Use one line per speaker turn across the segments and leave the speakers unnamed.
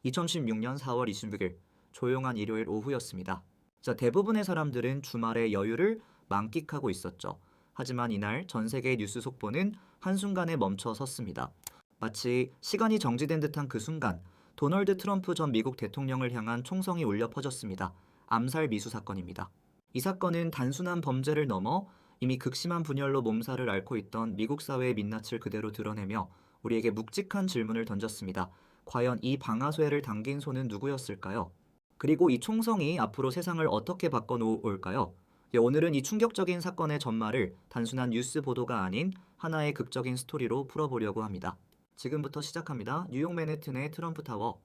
2016년 4월 26일 조용한 일요일 오후였습니다. 자, 대부분의 사람들은 주말의 여유를 만끽하고 있었죠. 하지만 이날 전 세계 뉴스 속보는 한순간에 멈춰 섰습니다. 마치 시간이 정지된 듯한 그 순간 도널드 트럼프 전 미국 대통령을 향한 총성이 울려 퍼졌습니다. 암살 미수 사건입니다. 이 사건은 단순한 범죄를 넘어 이미 극심한 분열로 몸살을 앓고 있던 미국 사회의 민낯을 그대로 드러내며 우리에게 묵직한 질문을 던졌습니다. 과연 이 방아쇠를 당긴 손은 누구였을까요? 그리고 이 총성이 앞으로 세상을 어떻게 바꿔놓을까요? 오늘은 이 충격적인 사건의 전말을 단순한 뉴스 보도가 아닌 하나의 극적인 스토리로 풀어보려고 합니다. 지금부터 시작합니다. 뉴욕 맨해튼의 트럼프 타워.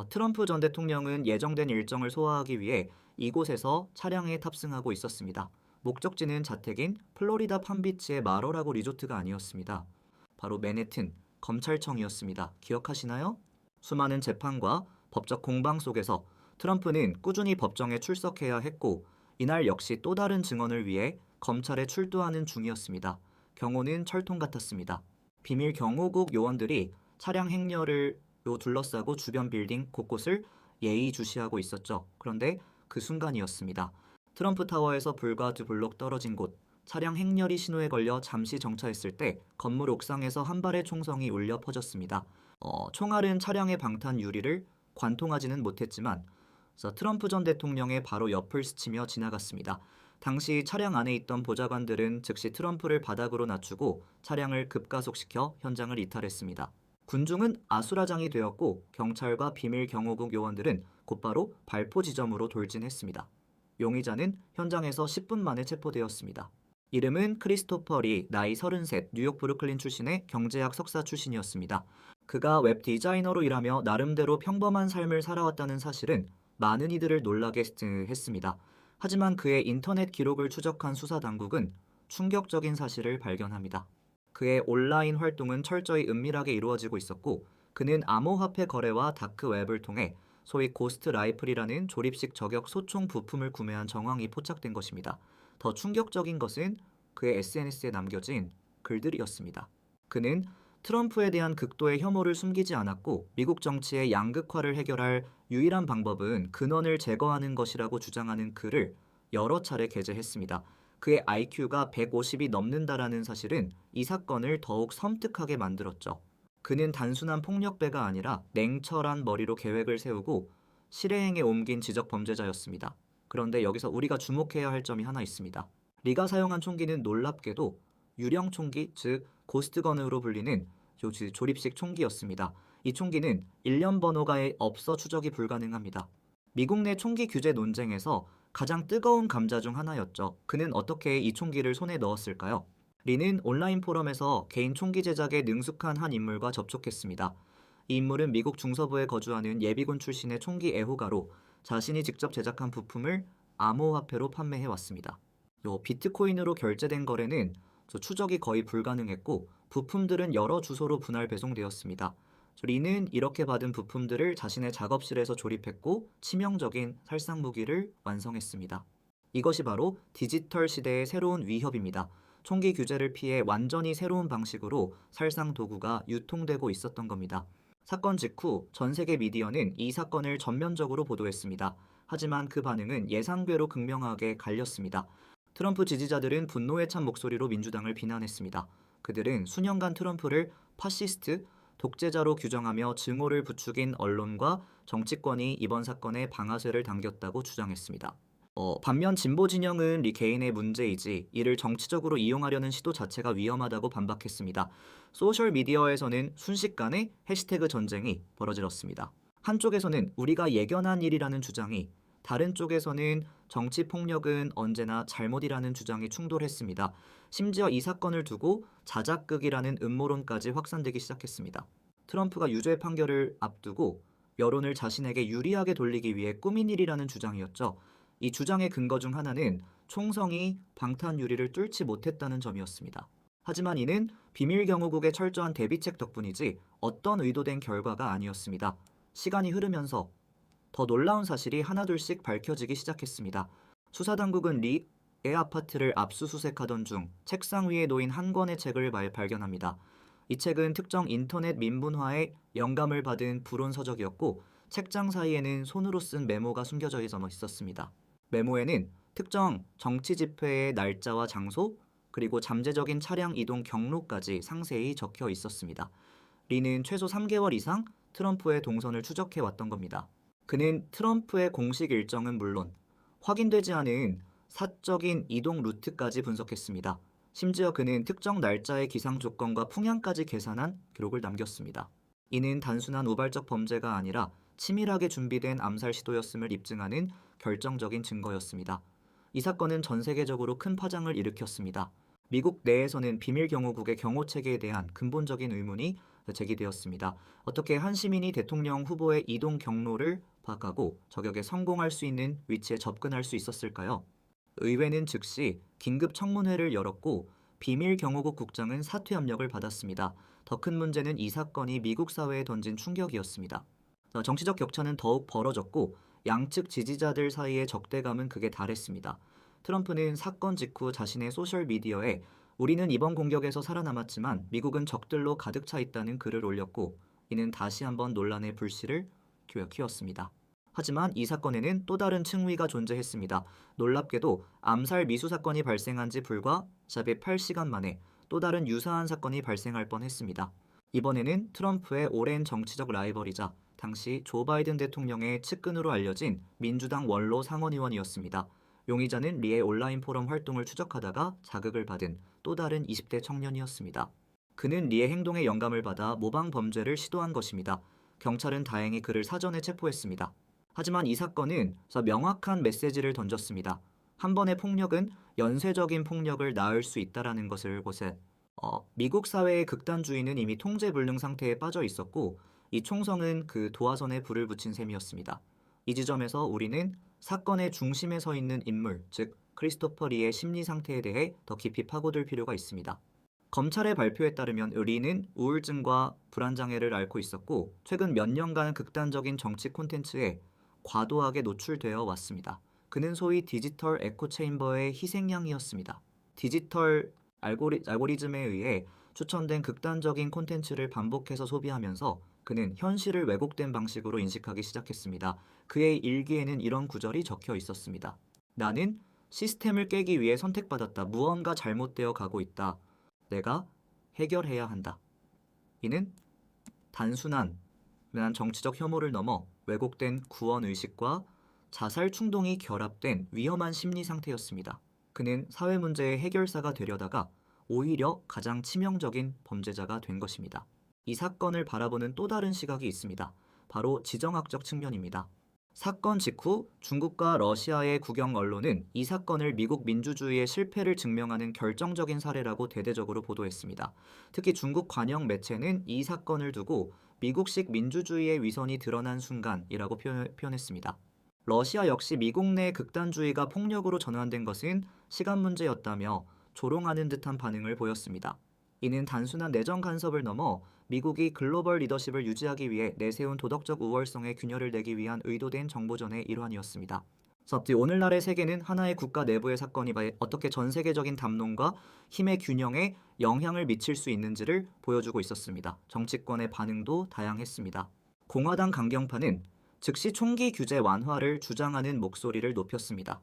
트럼프 전 대통령은 예정된 일정을 소화하기 위해 이곳에서 차량에 탑승하고 있었습니다. 목적지는 자택인 플로리다 팜비치의 마러라고 리조트가 아니었습니다. 바로 맨해튼 검찰청이었습니다. 기억하시나요? 수많은 재판과 법적 공방 속에서 트럼프는 꾸준히 법정에 출석해야 했고 이날 역시 또 다른 증언을 위해 검찰에 출두하는 중이었습니다. 경호는 철통 같았습니다. 비밀 경호국 요원들이 차량 행렬을 둘러싸고 주변 빌딩 곳곳을 예의주시하고 있었죠. 그런데 그 순간이었습니다. 트럼프 타워에서 불과 2블록 떨어진 곳, 차량 행렬이 신호에 걸려 잠시 정차했을 때 건물 옥상에서 한 발의 총성이 울려 퍼졌습니다. 총알은 차량의 방탄 유리를 관통하지는 못했지만 트럼프 전 대통령의 바로 옆을 스치며 지나갔습니다. 당시 차량 안에 있던 보좌관들은 즉시 트럼프를 바닥으로 낮추고 차량을 급가속시켜 현장을 이탈했습니다. 군중은 아수라장이 되었고 경찰과 비밀 경호국 요원들은 곧바로 발포 지점으로 돌진했습니다. 용의자는 현장에서 10분 만에 체포되었습니다. 이름은 크리스토퍼 리, 나이 33, 뉴욕 브루클린 출신의 경제학 석사 출신이었습니다. 그가 웹 디자이너로 일하며 나름대로 평범한 삶을 살아왔다는 사실은 많은 이들을 놀라게 했습니다. 하지만 그의 인터넷 기록을 추적한 수사 당국은 충격적인 사실을 발견합니다. 그의 온라인 활동은 철저히 은밀하게 이루어지고 있었고 그는 암호화폐 거래와 다크웹을 통해 소위 고스트 라이플이라는 조립식 저격 소총 부품을 구매한 정황이 포착된 것입니다. 더 충격적인 것은 그의 SNS에 남겨진 글들이었습니다. 그는 트럼프에 대한 극도의 혐오를 숨기지 않았고 미국 정치의 양극화를 해결할 유일한 방법은 근원을 제거하는 것이라고 주장하는 글을 여러 차례 게재했습니다. 그의 IQ가 150이 넘는다라는 사실은 이 사건을 더욱 섬뜩하게 만들었죠. 그는 단순한 폭력배가 아니라 냉철한 머리로 계획을 세우고 실행에 옮긴 지적 범죄자였습니다. 그런데 여기서 우리가 주목해야 할 점이 하나 있습니다. 리가 사용한 총기는 놀랍게도 유령 총기, 즉 고스트건으로 불리는 조립식 총기였습니다. 이 총기는 일련 번호가 없어 추적이 불가능합니다. 미국 내 총기 규제 논쟁에서 가장 뜨거운 감자 중 하나였죠. 그는 어떻게 이 총기를 손에 넣었을까요? 리는 온라인 포럼에서 개인 총기 제작에 능숙한 한 인물과 접촉했습니다. 이 인물은 미국 중서부에 거주하는 예비군 출신의 총기 애호가로 자신이 직접 제작한 부품을 암호화폐로 판매해왔습니다. 비트코인으로 결제된 거래는 추적이 거의 불가능했고 부품들은 여러 주소로 분할 배송되었습니다. 리는 이렇게 받은 부품들을 자신의 작업실에서 조립했고 치명적인 살상 무기를 완성했습니다. 이것이 바로 디지털 시대의 새로운 위협입니다. 총기 규제를 피해 완전히 새로운 방식으로 살상 도구가 유통되고 있었던 겁니다. 사건 직후 전 세계 미디어는 이 사건을 전면적으로 보도했습니다. 하지만 그 반응은 예상외로 극명하게 갈렸습니다. 트럼프 지지자들은 분노에 찬 목소리로 민주당을 비난했습니다. 그들은 수년간 트럼프를 파시스트, 독재자로 규정하며 증오를 부추긴 언론과 정치권이 이번 사건에 방아쇠를 당겼다고 주장했습니다. 반면 진보 진영은 리 개인의 문제이지 이를 정치적으로 이용하려는 시도 자체가 위험하다고 반박했습니다. 소셜미디어에서는 순식간에 해시태그 전쟁이 벌어졌습니다. 한쪽에서는 우리가 예견한 일이라는 주장이, 다른 쪽에서는 정치 폭력은 언제나 잘못이라는 주장이 충돌했습니다. 심지어 이 사건을 두고 자작극이라는 음모론까지 확산되기 시작했습니다. 트럼프가 유죄 판결을 앞두고 여론을 자신에게 유리하게 돌리기 위해 꾸민 일이라는 주장이었죠. 이 주장의 근거 중 하나는 총성이 방탄 유리를 뚫지 못했다는 점이었습니다. 하지만 이는 비밀 경호국의 철저한 대비책 덕분이지 어떤 의도된 결과가 아니었습니다. 시간이 흐르면서 더 놀라운 사실이 하나둘씩 밝혀지기 시작했습니다. 수사당국은 리의 아파트를 압수수색하던 중 책상 위에 놓인 한 권의 책을 발견합니다. 이 책은 특정 인터넷 민문화에 영감을 받은 불온 서적이었고 책장 사이에는 손으로 쓴 메모가 숨겨져 있었습니다. 메모에는 특정 정치 집회의 날짜와 장소, 그리고 잠재적인 차량 이동 경로까지 상세히 적혀 있었습니다. 리는 최소 3개월 이상 트럼프의 동선을 추적해 왔던 겁니다. 그는 트럼프의 공식 일정은 물론 확인되지 않은 사적인 이동 루트까지 분석했습니다. 심지어 그는 특정 날짜의 기상 조건과 풍향까지 계산한 기록을 남겼습니다. 이는 단순한 우발적 범죄가 아니라 치밀하게 준비된 암살 시도였음을 입증하는 결정적인 증거였습니다. 이 사건은 전 세계적으로 큰 파장을 일으켰습니다. 미국 내에서는 비밀경호국의 경호체계에 대한 근본적인 의문이 제기되었습니다. 어떻게 한 시민이 대통령 후보의 이동 경로를 파악하고 저격에 성공할 수 있는 위치에 접근할 수 있었을까요? 의회는 즉시 긴급 청문회를 열었고 비밀경호국 국장은 사퇴 압력을 받았습니다. 더 큰 문제는 이 사건이 미국 사회에 던진 충격이었습니다. 정치적 격차는 더욱 벌어졌고 양측 지지자들 사이의 적대감은 극에 달했습니다. 트럼프는 사건 직후 자신의 소셜미디어에 우리는 이번 공격에서 살아남았지만 미국은 적들로 가득 차 있다는 글을 올렸고 이는 다시 한번 논란의 불씨를 키웠습니다. 하지만 이 사건에는 또 다른 층위가 존재했습니다. 놀랍게도 암살 미수 사건이 발생한 지 불과 8시간 만에 또 다른 유사한 사건이 발생할 뻔했습니다. 이번에는 트럼프의 오랜 정치적 라이벌이자 당시 조 바이든 대통령의 측근으로 알려진 민주당 원로 상원의원이었습니다. 용의자는 리의 온라인 포럼 활동을 추적하다가 자극을 받은 또 다른 20대 청년이었습니다. 그는 리의 행동에 영감을 받아 모방 범죄를 시도한 것입니다. 경찰은 다행히 그를 사전에 체포했습니다. 하지만 이 사건은 명확한 메시지를 던졌습니다. 한 번의 폭력은 연쇄적인 폭력을 낳을 수 있다는 것을 미국 사회의 극단주의는 이미 통제불능 상태에 빠져 있었고 이 총성은 그 도화선에 불을 붙인 셈이었습니다. 이 지점에서 우리는 사건의 중심에 서 있는 인물, 즉 크리스토퍼 리의 심리 상태에 대해 더 깊이 파고들 필요가 있습니다. 검찰의 발표에 따르면 리는 우울증과 불안장애를 앓고 있었고 최근 몇 년간 극단적인 정치 콘텐츠에 과도하게 노출되어 왔습니다. 그는 소위 디지털 에코 체인버의 희생양이었습니다. 디지털 알고리즘에 의해 추천된 극단적인 콘텐츠를 반복해서 소비하면서 그는 현실을 왜곡된 방식으로 인식하기 시작했습니다. 그의 일기에는 이런 구절이 적혀 있었습니다. 나는 시스템을 깨기 위해 선택받았다. 무언가 잘못되어 가고 있다. 내가 해결해야 한다. 이는 단순한 정치적 혐오를 넘어 왜곡된 구원의식과 자살 충동이 결합된 위험한 심리 상태였습니다. 그는 사회 문제의 해결사가 되려다가 오히려 가장 치명적인 범죄자가 된 것입니다. 이 사건을 바라보는 또 다른 시각이 있습니다. 바로 지정학적 측면입니다. 사건 직후 중국과 러시아의 국영 언론은 이 사건을 미국 민주주의의 실패를 증명하는 결정적인 사례라고 대대적으로 보도했습니다. 특히 중국 관영 매체는 이 사건을 두고 미국식 민주주의의 위선이 드러난 순간이라고 표현했습니다. 러시아 역시 미국 내 극단주의가 폭력으로 전환된 것은 시간 문제였다며 조롱하는 듯한 반응을 보였습니다. 이는 단순한 내정 간섭을 넘어 미국이 글로벌 리더십을 유지하기 위해 내세운 도덕적 우월성에 균열을 내기 위한 의도된 정보전의 일환이었습니다. 오늘날의 세계는 하나의 국가 내부의 사건이 어떻게 전 세계적인 담론과 힘의 균형에 영향을 미칠 수 있는지를 보여주고 있었습니다. 정치권의 반응도 다양했습니다. 공화당 강경파는 즉시 총기 규제 완화를 주장하는 목소리를 높였습니다.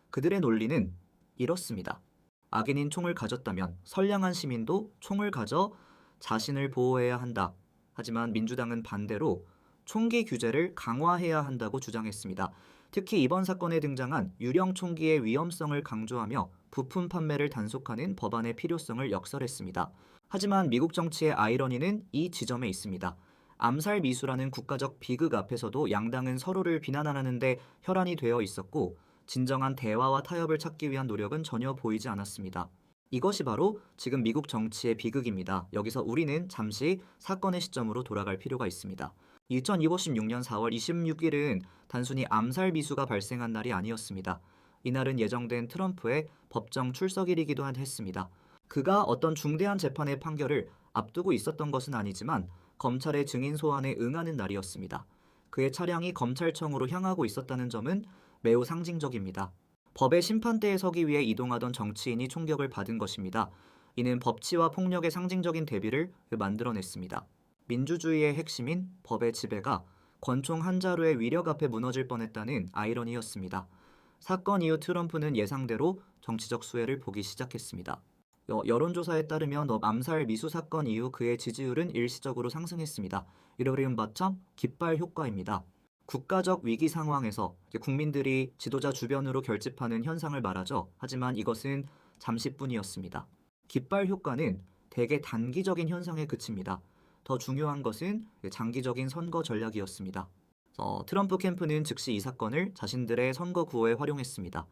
그들의 논리는 이렇습니다. 악인인 총을 가졌다면 선량한 시민도 총을 가져 자신을 보호해야 한다. 하지만 민주당은 반대로 총기 규제를 강화해야 한다고 주장했습니다. 특히 이번 사건에 등장한 유령 총기의 위험성을 강조하며 부품 판매를 단속하는 법안의 필요성을 역설했습니다. 하지만 미국 정치의 아이러니는 이 지점에 있습니다. 암살 미수라는 국가적 비극 앞에서도 양당은 서로를 비난하는 데 혈안이 되어 있었고 진정한 대화와 타협을 찾기 위한 노력은 전혀 보이지 않았습니다. 이것이 바로 지금 미국 정치의 비극입니다. 여기서 우리는 잠시 사건의 시점으로 돌아갈 필요가 있습니다. 2026년 4월 26일은 단순히 암살 미수가 발생한 날이 아니었습니다. 이날은 예정된 트럼프의 법정 출석일이기도 했습니다. 그가 어떤 중대한 재판의 판결을 앞두고 있었던 것은 아니지만 검찰의 증인 소환에 응하는 날이었습니다. 그의 차량이 검찰청으로 향하고 있었다는 점은 매우 상징적입니다. 법의 심판대에 서기 위해 이동하던 정치인이 총격을 받은 것입니다. 이는 법치와 폭력의 상징적인 대비를 만들어냈습니다. 민주주의의 핵심인 법의 지배가 권총 한 자루의 위력 앞에 무너질 뻔했다는 아이러니였습니다. 사건 이후 트럼프는 예상대로 정치적 수혜를 보기 시작했습니다. 여론조사에 따르면 암살 미수 사건 이후 그의 지지율은 일시적으로 상승했습니다. 이를 이른바참 깃발 효과입니다. 국가적 위기 상황에서 국민들이 지도자 주변으로 결집하는 현상을 말하죠. 하지만 이것은 잠시뿐이었습니다. 깃발 효과는 대개 단기적인 현상에 그칩니다. 더 중요한 것은 장기적인 선거 전략이었습니다. 트럼프 캠프는 즉시 이 사건을 자신들의 선거 구호에 활용했습니다.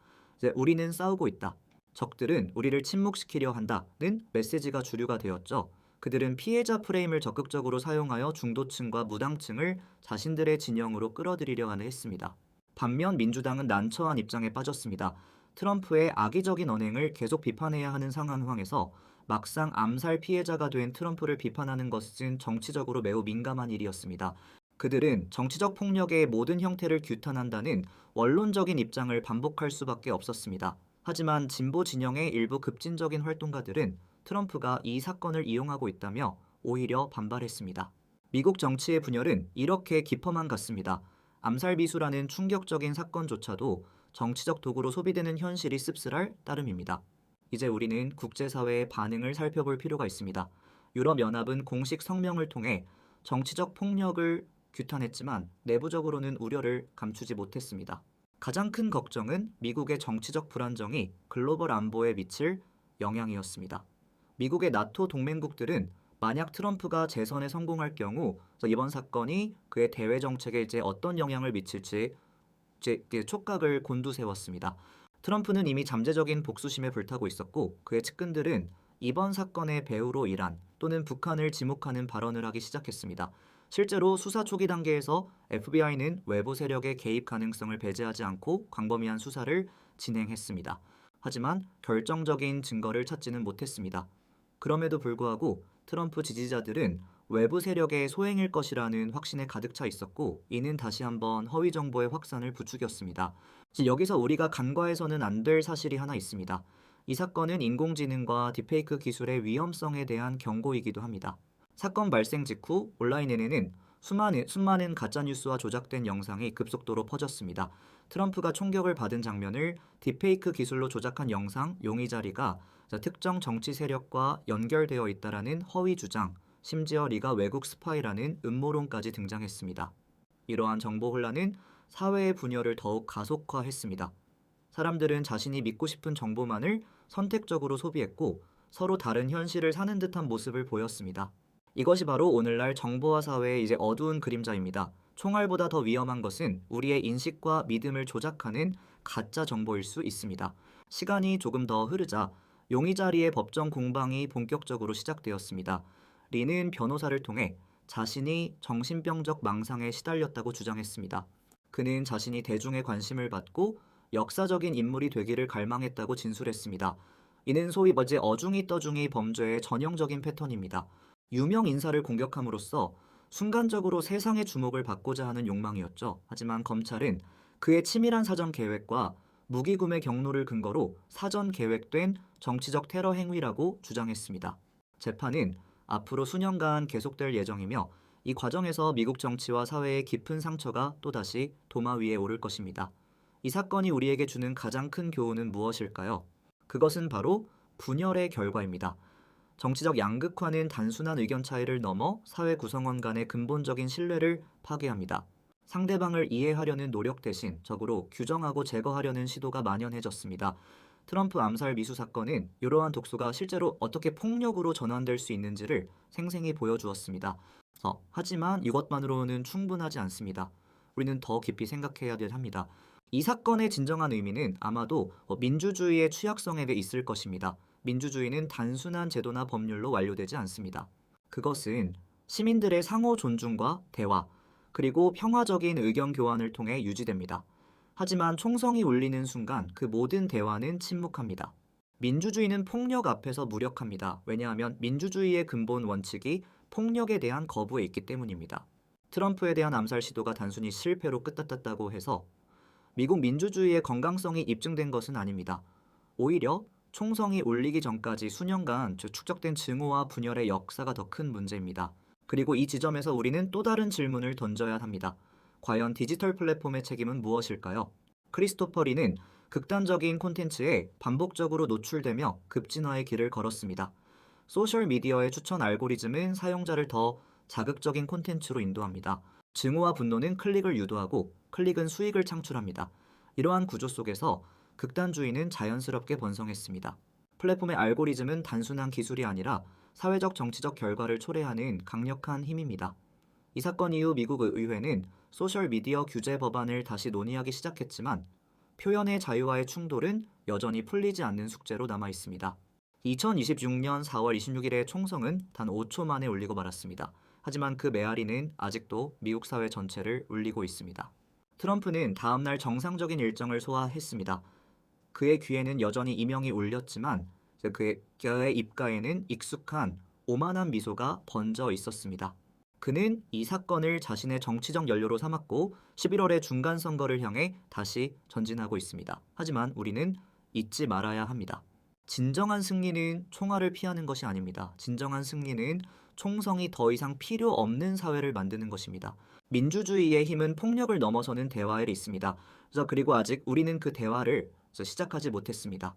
우리는 싸우고 있다. 적들은 우리를 침묵시키려 한다는 메시지가 주류가 되었죠. 그들은 피해자 프레임을 적극적으로 사용하여 중도층과 무당층을 자신들의 진영으로 끌어들이려 하려 했습니다. 반면 민주당은 난처한 입장에 빠졌습니다. 트럼프의 악의적인 언행을 계속 비판해야 하는 상황에서 막상 암살 피해자가 된 트럼프를 비판하는 것은 정치적으로 매우 민감한 일이었습니다. 그들은 정치적 폭력의 모든 형태를 규탄한다는 원론적인 입장을 반복할 수밖에 없었습니다. 하지만 진보 진영의 일부 급진적인 활동가들은 트럼프가 이 사건을 이용하고 있다며 오히려 반발했습니다. 미국 정치의 분열은 이렇게 깊어만 갔습니다. 암살 미수라는 충격적인 사건조차도 정치적 도구로 소비되는 현실이 씁쓸할 따름입니다. 이제 우리는 국제사회의 반응을 살펴볼 필요가 있습니다. 유럽연합은 공식 성명을 통해 정치적 폭력을 규탄했지만 내부적으로는 우려를 감추지 못했습니다. 가장 큰 걱정은 미국의 정치적 불안정이 글로벌 안보에 미칠 영향이었습니다. 미국의 나토 동맹국들은 만약 트럼프가 재선에 성공할 경우 이번 사건이 그의 대외 정책에 이제 어떤 영향을 미칠지 촉각을 곤두세웠습니다. 트럼프는 이미 잠재적인 복수심에 불타고 있었고 그의 측근들은 이번 사건의 배후로 이란 또는 북한을 지목하는 발언을 하기 시작했습니다. 실제로 수사 초기 단계에서 FBI는 외부 세력의 개입 가능성을 배제하지 않고 광범위한 수사를 진행했습니다. 하지만 결정적인 증거를 찾지는 못했습니다. 그럼에도 불구하고 트럼프 지지자들은 외부 세력의 소행일 것이라는 확신에 가득 차 있었고 이는 다시 한번 허위 정보의 확산을 부추겼습니다. 여기서 우리가 간과해서는 안 될 사실이 하나 있습니다. 이 사건은 인공지능과 딥페이크 기술의 위험성에 대한 경고이기도 합니다. 사건 발생 직후 온라인에는 수많은 가짜뉴스와 조작된 영상이 급속도로 퍼졌습니다. 트럼프가 총격을 받은 장면을 딥페이크 기술로 조작한 영상 용의자리가 특정 정치 세력과 연결되어 있다라는 허위 주장, 심지어 리가 외국 스파이라는 음모론까지 등장했습니다. 이러한 정보 혼란은 사회의 분열을 더욱 가속화했습니다. 사람들은 자신이 믿고 싶은 정보만을 선택적으로 소비했고 서로 다른 현실을 사는 듯한 모습을 보였습니다. 이것이 바로 오늘날 정보화 사회의 이제 어두운 그림자입니다. 총알보다 더 위험한 것은 우리의 인식과 믿음을 조작하는 가짜 정보일 수 있습니다. 시간이 조금 더 흐르자 용의자리의 법정 공방이 본격적으로 시작되었습니다. 리는 변호사를 통해 자신이 정신병적 망상에 시달렸다고 주장했습니다. 그는 자신이 대중의 관심을 받고 역사적인 인물이 되기를 갈망했다고 진술했습니다. 이는 소위 어중이 떠중이 범죄의 전형적인 패턴입니다. 유명 인사를 공격함으로써 순간적으로 세상의 주목을 받고자 하는 욕망이었죠. 하지만 검찰은 그의 치밀한 사전 계획과 무기 구매 경로를 근거로 사전 계획된 정치적 테러 행위라고 주장했습니다. 재판은 앞으로 수년간 계속될 예정이며 이 과정에서 미국 정치와 사회의 깊은 상처가 또다시 도마 위에 오를 것입니다. 이 사건이 우리에게 주는 가장 큰 교훈은 무엇일까요? 그것은 바로 분열의 결과입니다. 정치적 양극화는 단순한 의견 차이를 넘어 사회 구성원 간의 근본적인 신뢰를 파괴합니다. 상대방을 이해하려는 노력 대신 적으로 규정하고 제거하려는 시도가 만연해졌습니다. 트럼프 암살 미수 사건은 이러한 독소가 실제로 어떻게 폭력으로 전환될 수 있는지를 생생히 보여주었습니다. 하지만 이것만으로는 충분하지 않습니다. 우리는 더 깊이 생각해야 합니다. 이 사건의 진정한 의미는 아마도 민주주의의 취약성에 있을 것입니다. 민주주의는 단순한 제도나 법률로 완료되지 않습니다. 그것은 시민들의 상호 존중과 대화, 그리고 평화적인 의견 교환을 통해 유지됩니다. 하지만 총성이 울리는 순간 그 모든 대화는 침묵합니다. 민주주의는 폭력 앞에서 무력합니다. 왜냐하면 민주주의의 근본 원칙이 폭력에 대한 거부에 있기 때문입니다. 트럼프에 대한 암살 시도가 단순히 실패로 끝났다고 해서 미국 민주주의의 건강성이 입증된 것은 아닙니다. 오히려 총성이 울리기 전까지 수년간 축적된 증오와 분열의 역사가 더 큰 문제입니다. 그리고 이 지점에서 우리는 또 다른 질문을 던져야 합니다. 과연 디지털 플랫폼의 책임은 무엇일까요? 크리스토퍼 리는 극단적인 콘텐츠에 반복적으로 노출되며 급진화의 길을 걸었습니다. 소셜미디어의 추천 알고리즘은 사용자를 더 자극적인 콘텐츠로 인도합니다. 증오와 분노는 클릭을 유도하고 클릭은 수익을 창출합니다. 이러한 구조 속에서 극단주의는 자연스럽게 번성했습니다. 플랫폼의 알고리즘은 단순한 기술이 아니라 사회적 정치적 결과를 초래하는 강력한 힘입니다. 이 사건 이후 미국 의회는 소셜미디어 규제 법안을 다시 논의하기 시작했지만 표현의 자유와의 충돌은 여전히 풀리지 않는 숙제로 남아 있습니다. 2026년 4월 26일의 총성은 단 5초 만에 울리고 말았습니다. 하지만 그 메아리는 아직도 미국 사회 전체를 울리고 있습니다. 트럼프는 다음날 정상적인 일정을 소화했습니다. 그의 귀에는 여전히 이명이 울렸지만 그의 입가에는 익숙한 오만한 미소가 번져 있었습니다. 그는 이 사건을 자신의 정치적 연료로 삼았고 11월의 중간 선거를 향해 다시 전진하고 있습니다. 하지만 우리는 잊지 말아야 합니다. 진정한 승리는 총알을 피하는 것이 아닙니다. 진정한 승리는 총성이 더 이상 필요 없는 사회를 만드는 것입니다. 민주주의의 힘은 폭력을 넘어서는 대화에 있습니다. 그리고 아직 우리는 그 대화를 시작하지 못했습니다.